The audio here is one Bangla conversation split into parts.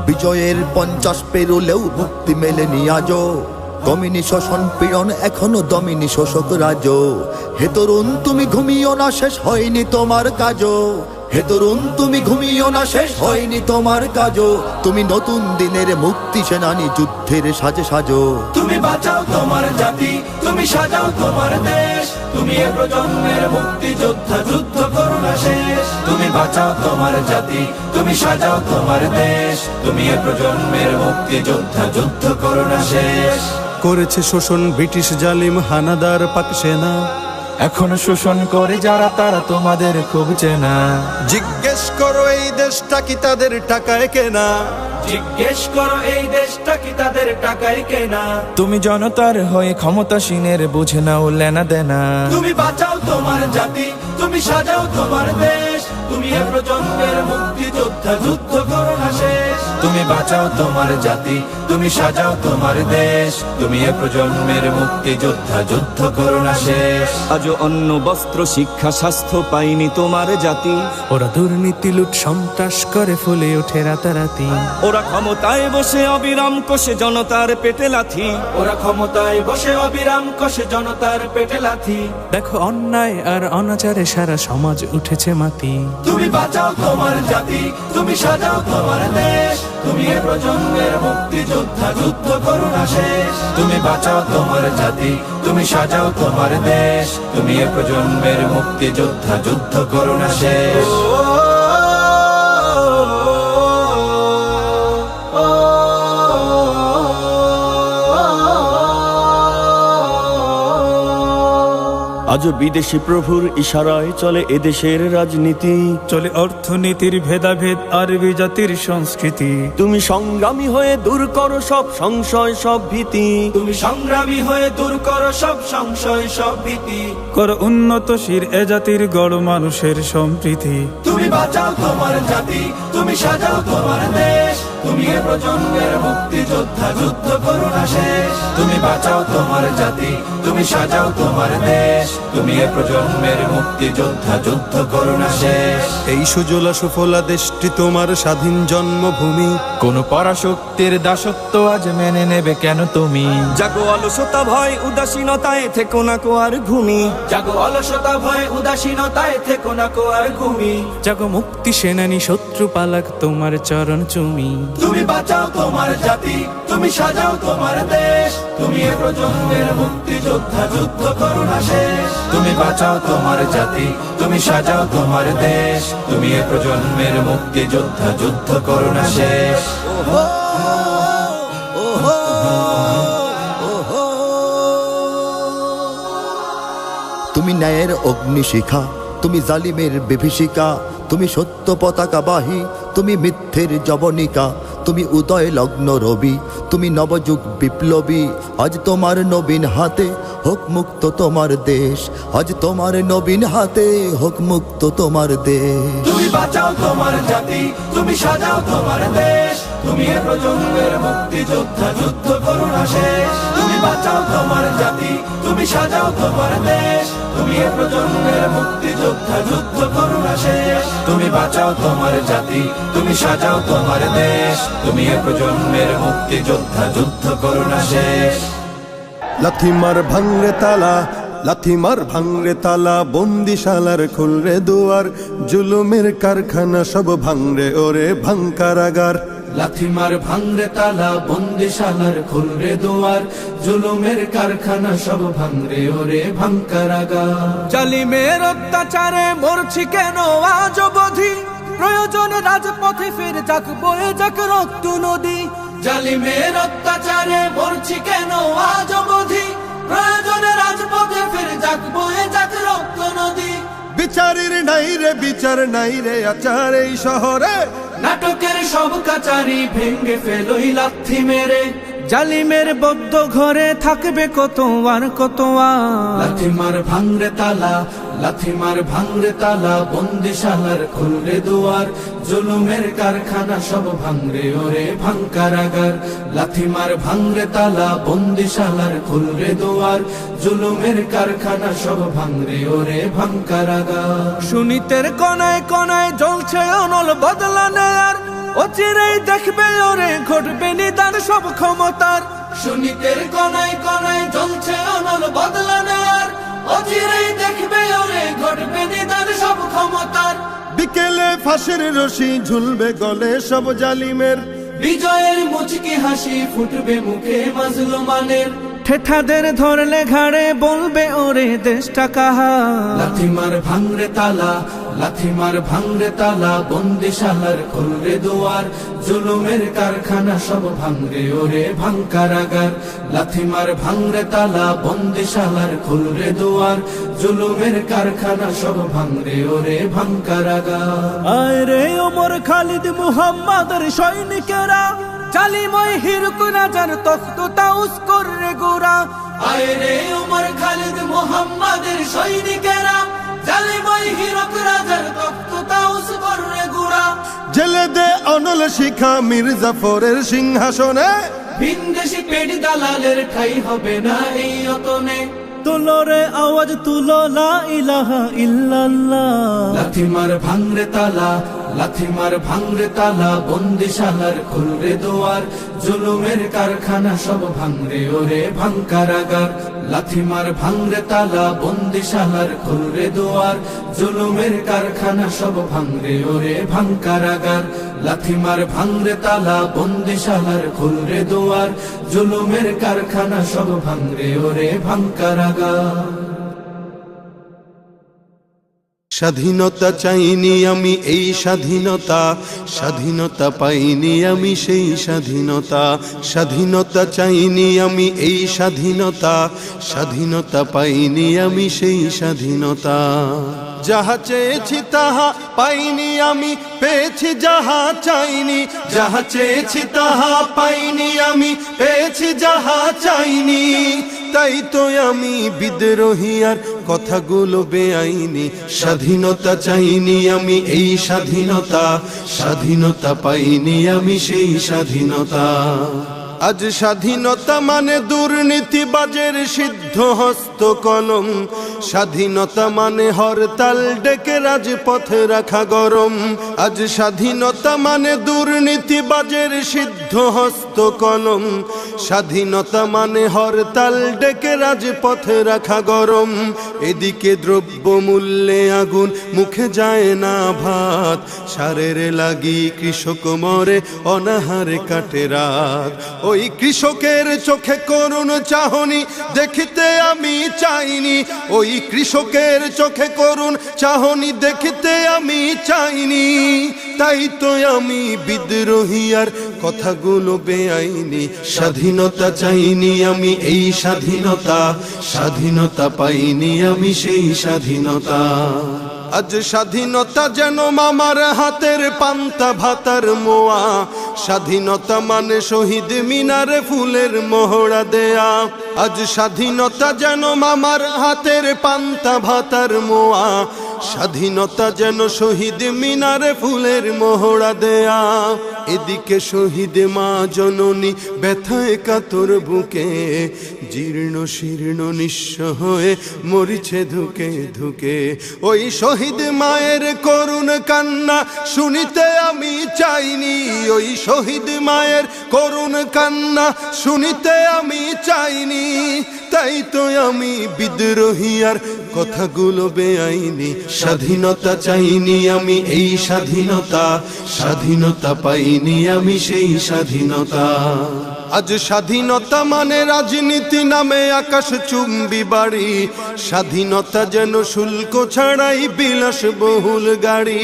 বিজয়ের 50 পেরোলেও মুক্তি মেলেনি আজও, দমিনী শোষণ পীড়ন এখনো দমিনী শোষক রাজ। হে তরুণ তুমি ঘুমিও না, শেষ হয়নি তোমার কাজও। হে তরুণ তুমি ঘুমিও না, শেষ হয়নি তোমার কাজও। তুমি নতুন দিনের মুক্তি সেনানী, যুদ্ধের সাজে সাজো। তুমি বাঁচাও তোমার জাতি, তুমি সাজাও তোমার দেশ, তুমি এ প্রজন্মের মুক্তি যোদ্ধা, যুদ্ধ করো না শেষ। তুমি বাঁচাও তোমার জাতি, তুমি সাজাও তোমার দেশ, তুমি এ প্রজন্মের মুক্তি যোদ্ধা, যুদ্ধ করো না শেষ। করেছে শোষণ ব্রিটিশ জালিম হানাদার পাক সেনা, এখনো শোষণ করে যারা তারা তোমাদের খুব চেনা। জিজ্ঞেস করো এই দেশটা কি তাদের টাকায় কেনা? জিজ্ঞেস করো এই দেশটা কি তাদের টাকায় কেনা? তুমি জনতার হয়ে ক্ষমতাসীনের বুঝে নাও লেনা দেনা। তুমি বাঁচাও তোমার জাতি, তুমি সাজাও তোমার দেশ, তুমি এ প্রজন্মের মুক্তি যোদ্ধা, যুদ্ধ করো না শেষ। তুমি বাঁচাও তোমার জাতি, তুমি সাজাও তোমার দেশ, তুমি এ প্রজন্মের মুক্তি যোদ্ধা, যুদ্ধ করো না শেষ। আজও অন্ন বস্ত্র শিক্ষা স্বাস্থ্য পাইনি তোমার জাতি, ওরা দুর্নীতি লুট সন্ত্রাস করে ফুলে ওঠে রাতারাতি। ওরা ক্ষমতায় বসে অবিরাম কষে জনতার পেটে লাথি, ওরা ক্ষমতায় বসে অবিরাম কষে জনতার পেটে লাথি। দেখো অন্যায় আর অনাচারে সারা সমাজ উঠেছে মাতি। তুমি বাঁচাও তোমার জাতি, তুমি সাজাও তোমার দেশ, তুমি এ প্রজন্মের মুক্তি যোদ্ধা, যুদ্ধ করো না শেষ। তুমি বাঁচাও তোমার জাতি, তুমি সাজাও তোমার দেশ, তুমি এ প্রজন্মের মুক্তি যোদ্ধা, যুদ্ধ করো না শেষ। আজও বিদেশি প্রভুর ইশারায় চলে এদেশের রাজনীতি, চলে অর্থনীতির ভেদাভেদ আরবি জাতির সংস্কৃতি। তুমি সংগ্রামী হয়ে দূর করো সব সংশয় সব ভীতি, তুমি সংগ্রামী হয়ে দূর করো সব সংশয় সব ভীতি। করো উন্নতশীল এ জাতির গড় মানুষের সম্প্রীতি। তুমি বাঁচাও তোমার জাতি, তুমি সাজাও তোমার দেশ, তুমি এ প্রজন্মের মুক্তি যোদ্ধা, যুদ্ধ করো না শেষ। তুমি বাঁচাও তোমার জাতি, তুমি সাজাও তোমার দেশ, তুমি এ প্রজন্মের মুক্তি যোদ্ধা, যুদ্ধ করো না শেষ। এই সুজলা সুফলা দেশটি তোমার স্বাধীন জন্মভূমি, কোন পরাশক্তির দাসত্ব আজ মেনে নেবে কেন তুমি? জাগো অলসতা ভয় উদাসীনতায় থেকো না কো আর ঘুমি, জাগো অলসতা ভয় উদাসীনতায় থেকো না কো আর ঘুমি। জাগো মুক্তি সেনানী শত্রু পালাক তোমার চরণ চুমি। তুমি বাঁচাও তোমার জাতি, তুমি সাজাও তোমার দেশ, তুমি এ প্রজন্মের মুক্তি যোদ্ধা, যুদ্ধ করো না শেষ। তুমি বাঁচাও তোমার জাতি, তুমি সাজাও তোমার দেশ, তুমি এ প্রজন্মের মুক্তি যোদ্ধা, যুদ্ধ করো না শেষ। তুমি ন্যায়ের অগ্নিশিখা, তুমি জালিমের বিভীষিকা, তুমি সত্য পতাকাবাহী, তুমি মিথ্যের জবনিকা, তুমি উদয় লগ্ন রবি, তুমি নবযুগ বিপ্লবী। আজ তোমার নবীন হাতে হোক মুক্ত তোমার দেশ, আজ তোমার নবীন হাতে হোক মুক্ত তোমার দেশ। তুমি বাঁচাও তোমার জাতি, তুমি সাজাও তোমার দেশ, তুমি এ প্রজন্মের মুক্তি যোদ্ধা, যুদ্ধ করো না শেষ। তুমি বাঁচাও তোমার জাতি, তুমি সাজাও তোমার দেশ, তুমি এ প্রজন্মের মুক্তি যোদ্ধা, যুদ্ধ করো না শেষ। তুমি বাঁচাও তোমার জাতি, তুমি সাজাও তোমার দেশ, তুমি এ প্রজন্মের মুক্তি যোদ্ধা, যুদ্ধ করো না শেষ। লাথি মার ভাঙরে তালা, লাথি মার ভাঙরে তালা, বন্দিশালার খুলরে দুয়ার, জুলুমের কারখানা সব ভাঙরে ওরে ভাঙ কারাগার। লাথিমার ভাঙরে তালা, বন্দিশালার খুলরে দুয়ার, জুলুমের কারখানা সব ভাঙরে ওরে ভাঙ কারাগার। জালিমের অত্যাচারে মরছি কেন আজ অবধি, প্রয়োজনে রাজপথে ফের যাক বয়ে যাক রক্ত নদী। জালিমের অত্যাচারে মরছি কেন আজ অবধি, প্রয়োজনে রাজপথে ফের যাক বয়ে যাক রক্ত নদী। বিচারের নাই রে বিচার নাই রে আচার এই শহরে, নাটকের সব কাচারি ভেঙ্গে ফেলোই লাথি মেরে। জালিমের বদ্ধ ঘরে থাকবে কত আর কত আর। লাথিমার ভাঙরে তালা, লাথিমার ভাঙরে তালা, বন্দিশালার খুলরে দুয়ার, জুলুমের কারখানা সব ভাঙরে ওরে ভাঙ কারাগার। লাথিমার ভাঙরে তালা, বন্দিশালার খুলরে দুয়ার, জুলুমের কারখানা সব ভাঙরে ওরে ভাঙ কারাগার। সুনীতের কোনায় কোনায় জ্বলছে অনল বদলা নেয়ার, অচিরেই দেখবে ওরে ঘটবে নিদান সব ক্ষমতার। সুনীতের কনায় কনায় জ্বলছে অনল বদলা নেয়ার, অচিরেই দেখবে ওরে ঘটবে নিদান সব ক্ষমতার। বিকেলে ফাঁসির রশি ঝুলবে গলে সব জালিমের, বিজয়ের মুচকি হাসি ফুটবে মুখে মাজলুমানের। ঠেঠাদের ধরলে ঘাড়ে বলবে ওরে দেশটা কাহার। লাথিমার ভাঙরে তালা, লাথিমার ভাঙরে তালা, বন্দিশালার খুলরে দুয়ার, জুলুমের কারখানা সব ভাঙরে ওরে ভাঙ কারাগার। লাথিমার ভাঙরে তালা, বন্দিশালার খুলরে দুয়ার, জুলুমের কারখানা সব ভাঙরে ওরে ভাঙ কারাগার। আয় রে ওমর খালিদ মুহাম্মাদের সৈনিকেরা, জালিময় হিরক রাজার তখ্ত তাউস করে গোরা। আয় রে উমর খালিদ মুহাম্মাদের সৈনিকেরা, জালিময় হিরক রাজার তখ্ত তাউস করে গোরা। জেলে দে অনল শিখা মীর জাফরের সিংহাসনে, ভিনদেশি পেট দালালের ঠাই হবে না এই অতনে। তুলো রে আওয়াজ তুলো, লা ইলাহা ইল্লাল্লাহ। লাথিমার ভাঙরে তালা, লাথিমার ভাঙরে তালা, বন্দিশালার খুলরে দুয়ার, জুলুমের কারখানা সব ভাঙরে ওরে ভাঙ কারাগার। লাথিমার ভাঙরে তালা, বন্দিশালার খুলরে দুয়ার, জুলুমের কারখানা সব ভাঙরে ওরে ভাঙ কারাগার। লাথিমার ভাঙরে তালা, বন্দিশালার খুলরে দুয়ার, জুলুমের কারখানা সব ভাঙরে ওরে ভাঙ কারাগার। স্বাধীনতা চাইনি আমি এই স্বাধীনতা, স্বাধীনতা পাইনি আমি সেই স্বাধীনতা। স্বাধীনতা চাইনি আমি এই স্বাধীনতা, স্বাধীনতা পাইনি আমি সেই স্বাধীনতা। যাহা চেয়েছি তাহা পাইনি আমি, পেয়েছি যাহা চাইনি। যাহা চেয়েছি তাহা পাইনি আমি, পেয়েছি যাহা চাইনি। তাই তো আমি বিদ্রোহী আর কথাগুলো বেআইনি। স্বাধীনতা চাইনি আমি এই স্বাধীনতা, স্বাধীনতা পাইনি আমি সেই স্বাধীনতা। আজ স্বাধীনতা মানে দুর্নীতিবাজের সিদ্ধ হস্ত কলম, স্বাধীনতা মানে হরতাল ডেকে রাজপথে রাখা গরম। আজ স্বাধীনতা মানে দুর্নীতিবাজের সিদ্ধ হস্ত কলম, স্বাধীনতা মানে হরতাল ডেকে রাজপথে রাখা গরম। এদিকে দ্রব্য মূল্যে আগুন, মুখে যায় না ভাত, সারের লাগি কৃষক মরে অনাহারে কাটে রাত। ওই কৃষকের চোখে করুণ চাহনি দেখিতে আমি চাইনি, ওই কৃষকের চোখে করুণ চাহনি দেখিতে আমি চাইনি। তাই তো আমি বিদ্রোহী আর কথাগুলো বেআইনি। স্বাধীনতা চাইনি আমি এই স্বাধীনতা, স্বাধীনতা পাইনি আমি সেই স্বাধীনতা। আজ স্বাধীনতা যেন মামার হাতের পান্তা ভাতার মোয়া, স্বাধীনতা মানে শহীদ মিনারে ফুলের মোহরা দেয়া। আজ স্বাধীনতা যেন মামার হাতের পান্তা ভাতার মোয়া, স্বাধীনতা যেন শহীদ মিনারে ফুলের মোহরা দেয়া। এদিকে শহীদ মা জননী ব্যথায় কাতর বুকে, জীর্ণ শীর্ণ নিঃস্ব হয়ে মরিছে ধুকে ধুকে। ওই শহীদ মায়ের করুণ কান্না শুনিতে আমি চাইনি, ওই শহীদ মায়ের করুণ কান্না শুনিতে আমি চাইনি। তাই তো আমি বিদ্রোহী আর কথাগুলো বেআইনি। স্বাধীনতা চাইনি আমি এই স্বাধীনতা, স্বাধীনতা পাইনি আমি সেই স্বাধীনতা। আজ স্বাধীনতা মানে রাজনীতি নামে আকাশ চুম্বি বাড়ি, স্বাধীনতা যেন শুল্ক ছাড়াই বিলাস বহুল গাড়ি।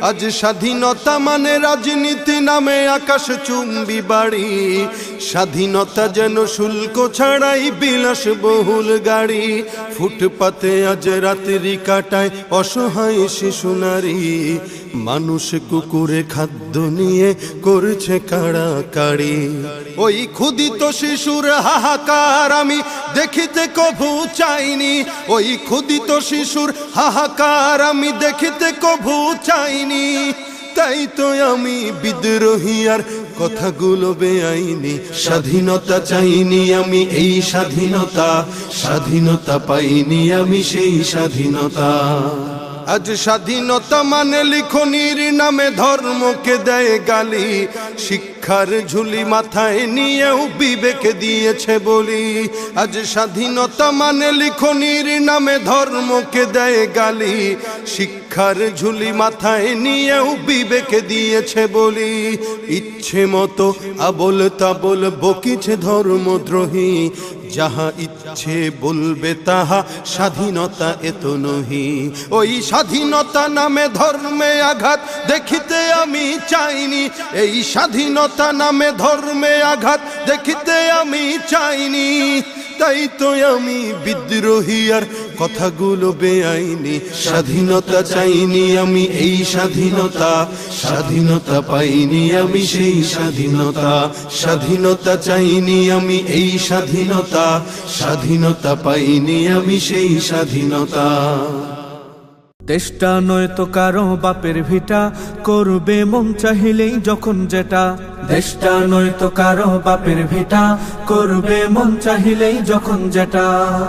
আজ স্বাধীনতা মানে রাজনীতি নামে আকাশ চুম্বি বাড়ি, স্বাধীনতা যেন শুল্ক ছাড়াই বিলাস বহুল গাড়ি। ফুটপাতে আজ রাত্রি কাটায় অসহায় শিশু নারী, মানুষ কুকুরে খাদ্য নিয়ে করছে কাড়াকাড়ি। ওই ক্ষুদিত শিশুর হাহাকার আমি দেখিতে কভু চাইনি, ওই ক্ষুদিত শিশুর হাহাকার আমি দেখিতে কভু চাইনি। তাই তো আমি বিদ্রোহী আর কথাগুলো বেআইনি। স্বাধীনতা চাইনি আমি এই স্বাধীনতা, স্বাধীনতা পাইনি আমি সেই স্বাধীনতা। আজ স্বাধীনতা মানে লিখনির নামে ধর্মকে দেয় গালি, শিক্ষা শিক্ষার ঝুলি মাথায় নিয়েও বিবেক দিয়েছে বলি। আজ স্বাধীনতা মানে লিখনির নামে ধর্মকে দেয় গালি। শিক্ষার ঝুলি মাথায় নিয়েও বিবেক দিয়েছে বলি। ইচ্ছে মতো আবল তাবল বকিছে ধর্মদ্রোহী। যাহা ইচ্ছে বলবে তাহা স্বাধীনতা এত নহি। ওই স্বাধীনতা নামে ধর্মে আঘাত দেখিতে আমি চাইনি। এই স্বাধীনতা নামে ধর্মে আঘাত দেখিতে আমি চাইনি। তাই তো আমি বিদ্রোহী আর কথাগুলো বেআইনি। স্বাধীনতা চাইনি আমি এই স্বাধীনতা, স্বাধীনতা পাইনি আমি সেই স্বাধীনতা। স্বাধীনতা চাইনি আমি এই স্বাধীনতা, স্বাধীনতা পাইনি আমি সেই স্বাধীনতা। দেশটা নয় তো কারো বাপের ভিটা, করবে মন চাহিলেই যখন যেটা। দেশটা নয় তো কারো বাপের ভিটা, করবে মন চাহিলেই যখন যেটা।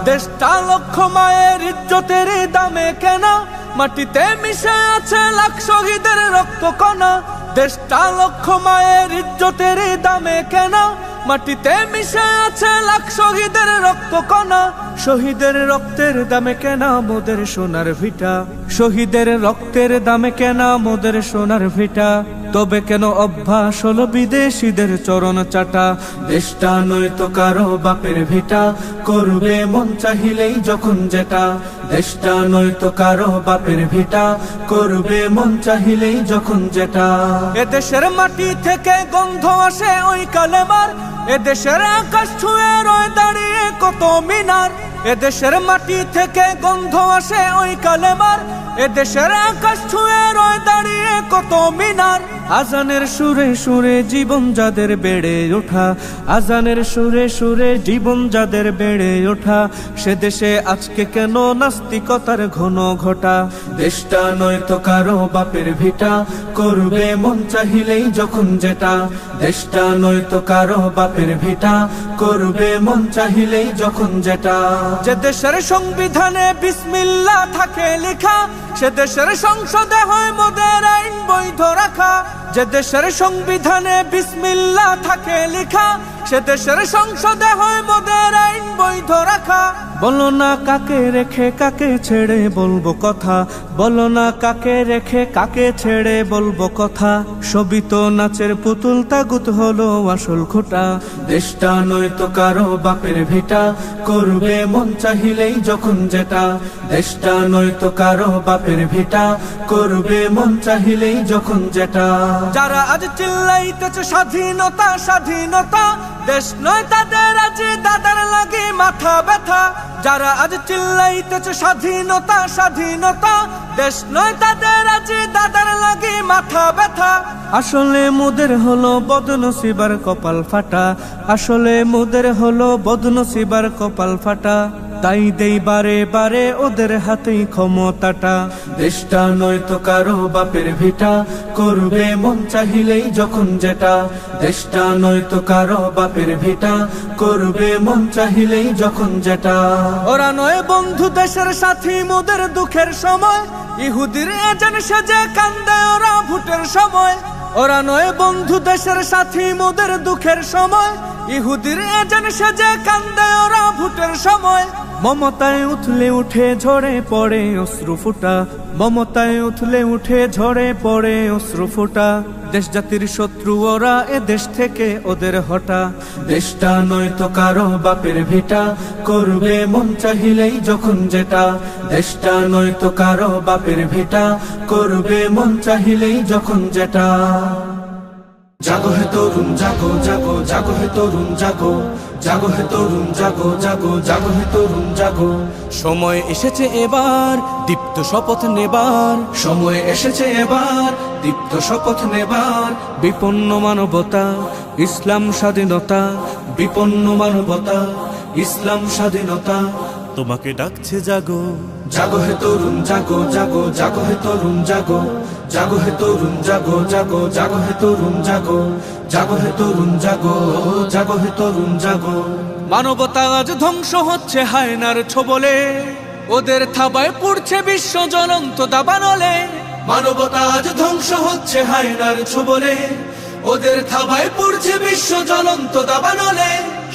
দেশটা লক্ষ মায়ের ইজ্জতের দামে কেনা, মাটিতে মিশে আছে লাখ শহীদের রক্ত কণা। দেশটা লক্ষ মায়ের ইজ্জতের দামে কেনা, মাটিতে মিশে আছে লাখ শহীদের রক্ত কণা। শহীদের রক্তের দামে কেনা মোদের সোনার ভিটা, শহীদের রক্তের দামে কেনা মোদের সোনার ভিটা। তবে কেন অভ্যাস হলো বিদেশিদের চরণ চাটা। দেশটা নয় তো কারো বাপের ভিটা, করবে মন চাহিলেই যখন যেটা। দেশটা নয় তো কারো বাপের ভিটা, করবে মন চাহিলেই যখন যেটা। এদেশের মাটি থেকে গন্ধ আসে ওই কালেমার, এদেশের আকাশ ছুঁয়ে রয়ে দাঁড়িয়ে কত মিনার। এদেশের মাটি থেকে গন্ধ আসে ওই কালেমার, এদেশের আকাশ ছুঁয়ে রয়ে দাঁড়িয়ে কত মিনার। আজানের সুরে সুরে জীবন যাদের বেড়ে ওঠা, আজানের সুরে সুরে জীবন যাদের বেড়ে ওঠা। সে দেশে আজকে কেন নাস্তিকতার ঘন ঘটা। দেশটা নয় তো কারো বাপের ভিটা, করবে মন চাহিলেই যখন যেটা। দেশটা নয় তো কারো বাপের ভিটা, করবে মন চাহিলেই যখন যেটা। যে দেশের সংবিধানে বিসমিল্লাহ থাকে লেখা, সে দেশের সংসদে হয় মোদের আইন বৈধ রাখা। যে দেশের সংবিধানে বিসমিল্লাহ থাকে লেখা, সে দেশের সংসদে হয় মোদের আইন বৈধ রাখা। বলো না কাকে রেখে কাকে ছেড়ে বলবো কথা, বলো না কাকে রেখে কাকে ছেড়ে বলবো কথা। সবই তো নাচের পুতুল, তাগুত হলো আসল খোটা। দেশটা নয় তো কারো বাপের ভিটা, করবে মন চাহিলেই যখন যেটা। দেশটা নয় তো কারো বাপের ভিটা, করবে মন চাহিলেই যখন যেটা। যারা আজ চিল্লাইতেছে স্বাধীনতা স্বাধীনতা, দেশ নয় তাদের আজ দাদার লাগে মাথা ব্যথা। যারা আজ চিল্লাইতেছে স্বাধীনতা স্বাধীনতা, দেশ নয় তাদের আজ দাদার লাগে মাথা ব্যথা। আসলে মোদের হলো বদনসিবার কপাল ফাটা, আসলে মোদের হলো বদনসিবার কপাল ফাটা। তাই দেই বারে বারে ওদের হাতেই ক্ষমতাটা। দেশটা নয় তো কারো বাপের ভিটা, করবে মন চাহিলেই যখন যেটা। দেশটা নয় তো কারো বাপের ভিটা, করবে মন চাহিলেই যখন যেটা। ওরা নয় বন্ধু দেশের সাথী মোদের দুঃখের সময়, ইহুদির এজেন্ট সেজে কান্দে ওরা ভোটের সময়। ওরা নয় বন্ধু দেশের সাথী মোদের দুঃখের সময়, ইহুদির এজেন্ট সেজে কান্দে ওরা ভোটের সময়। মমতায় উথলে উঠে ঝরে পড়ে অশ্রু ফুটা, মমতায় উথলে উঠে ঝরে পড়ে অশ্রু ফুটা। দেশ জাতির শত্রু ওরা, এ দেশ থেকে ওদের হটা। দেশটা নয় তো কারো বাপের ভিটা, করবে মন চাহিলেই যখন যেটা। দেশটা নয় তো কারো বাপের ভিটা, করবে মন চাহিলেই যখন যেটা। জাগো হে তরুণ জাগো জাগো, জাগো হে তরুণ জাগো, জাগো হে তরুণ জাগো জাগো, জাগো হে তরুণ জাগো। সময় এসেছে এবার দীপ্ত শপথ নেবার, সময় এসেছে এবার দীপ্ত শপথ নেবার। বিপন্ন মানবতা ইসলাম স্বাধীনতা, বিপন্ন মানবতা ইসলাম স্বাধীনতা। তোমাকে ডাকছে জাগো, জাগো হে তরুণ জাগো জাগো, জাগো হে তরুণ জাগো, জাগো হে তরুণ জাগো জাগো, জাগো হে তরুণ জাগো, জাগো হে তরুণ জাগো, জাগো হে তরুণ জাগো। মানবতা আজ ধ্বংস হচ্ছে হায়নার ছোবলে, ওদের থাবায় পড়ছে বিশ্ব জ্বলন্ত দাবানলে। মানবতা আজ ধ্বংস হচ্ছে হায়নার ছোবলে, ওদের থাবায় পড়ছে বিশ্ব জ্বলন্ত দাবানলে।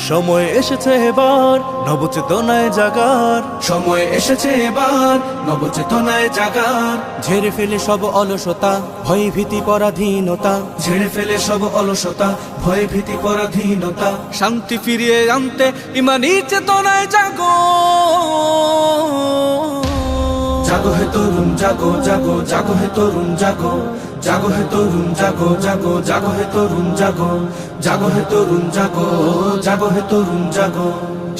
সময় এসেছে এবার নবচেতনায় জাগার, সময় এসেছে এবার নবচেতনায় জাগার। ঝেড়ে ফেলে সব অলসতা, ভয় ভীতি পরাধীনতা, ঝেড়ে ফেলে সব অলসতা, ভয় ভীতি পরাধীনতা। শান্তি ফিরিয়ে আনতে ইমানি চেতনায় জাগো। জাগো হে তরুণ জাগো, জাগো জাগো হে তরুণ জাগো, জাগো হে তরুণ জাগো, জাগো জাগো হে তরুণ জাগো, জাগো হে তরুণ জাগো, জাগো হে তরুণ জাগো।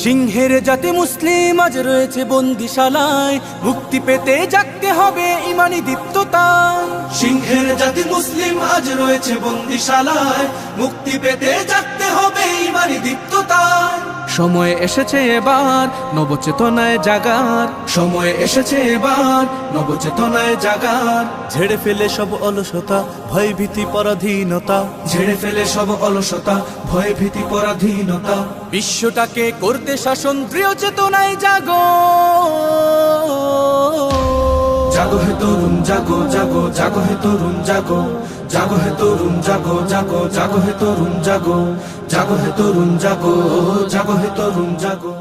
সিংহের জাতি মুসলিম আজ রয়েছে বন্দিশালায়, মুক্তি পেতে জাগতে হবে ইমানি দীপ্ততায়। সিংহের জাতি মুসলিম আজ রয়েছে বন্দিশালায়, মুক্তি পেতে জাগতে হবে ইমানি দীপ্ততায়। সময় এসেছে এবার নবচেতনায় জাগার, সময় এসেছে এবার নবচেতনায় জাগার। ঝেড়ে ফেলে সব অলসতা, ভয় ভীতি পরাধীনতা, ঝেড়ে ফেলে সব অলসতা, ভয় ভীতি পরাধীনতা। বিশ্বটাকে করতে শাসন দৃঢ় চেতনায় জাগো। জাগো হে তরুণ জাগো, জাগো জাগো হে তরুণ জাগো, জাগো হে তরুণ জাগো, জাগো জাগো হে তরুণ জাগো, জাগো হে তরুণ জাগো, জাগো হে তরুণ জাগো।